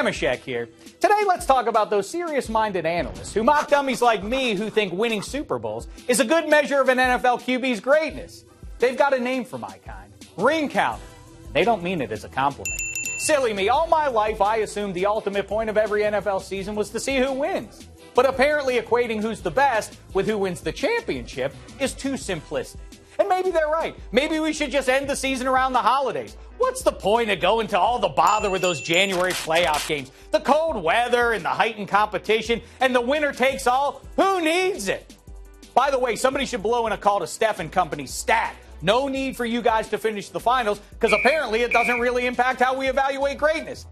Dameshek here. Today, let's talk about those serious-minded analysts who mock dummies like me who think winning Super Bowls is a good measure of an NFL QB's greatness. They've got a name for my kind, ring counter. They don't mean it as a compliment. Silly me, all my life I assumed the ultimate point of every NFL season was to see who wins. But apparently equating who's the best with who wins the championship is too simplistic. And maybe they're right. Maybe we should just end the season around the holidays. What's the point of going to all the bother with those January playoff games? The cold weather and the heightened competition and the winner takes all? Who needs it? By the way, somebody should blow in a call to Steph and company's stat. No need for you guys to finish the finals because apparently it doesn't really impact how we evaluate greatness.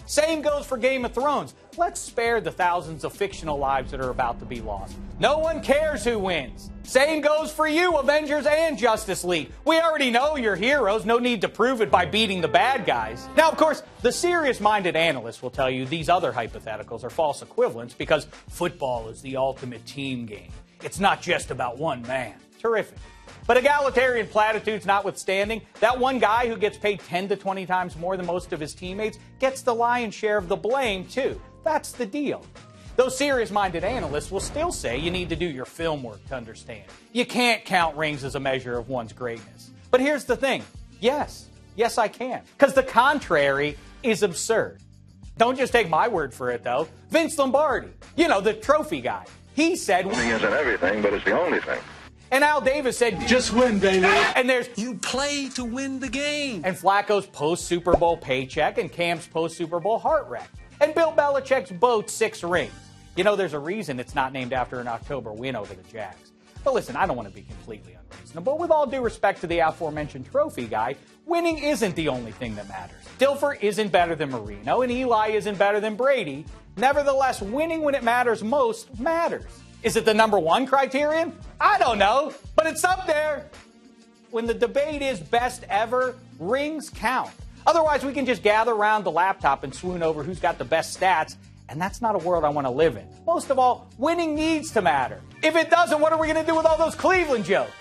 Same goes for Game of Thrones. Let's spare the thousands of fictional lives that are about to be lost. No one cares who wins. Same goes for you, Avengers and Justice League. We already know you're heroes. No need to prove it by beating the bad guys. Now, of course, the serious-minded analysts will tell you these other hypotheticals are false equivalents because football is the ultimate team game. It's not just about one man. Terrific. But egalitarian platitudes notwithstanding, that one guy who gets paid 10 to 20 times more than most of his teammates gets the lion's share of the blame, too. That's the deal. Those serious-minded analysts will still say you need to do your film work to understand. You can't count rings as a measure of one's greatness. But here's the thing. Yes, I can. Because the contrary is absurd. Don't just take my word for it, though. Vince Lombardi, the trophy guy. He said, winning isn't everything, but it's the only thing. And Al Davis said, just win, baby. And there's, you play to win the game. And Flacco's post-Super Bowl paycheck and Cam's post-Super Bowl heart wreck. And Bill Belichick's boat 6 rings. There's a reason it's not named after an October win over the Jags. But listen, I don't want to be completely unreasonable. With all due respect to the aforementioned trophy guy, winning isn't the only thing that matters. Dilfer isn't better than Marino, and Eli isn't better than Brady. Nevertheless, winning when it matters most matters. Is it the number one criterion? I don't know, but it's up there. When the debate is best ever, rings count. Otherwise, we can just gather around the laptop and swoon over who's got the best stats, and that's not a world I want to live in. Most of all, winning needs to matter. If it doesn't, what are we going to do with all those Cleveland jokes?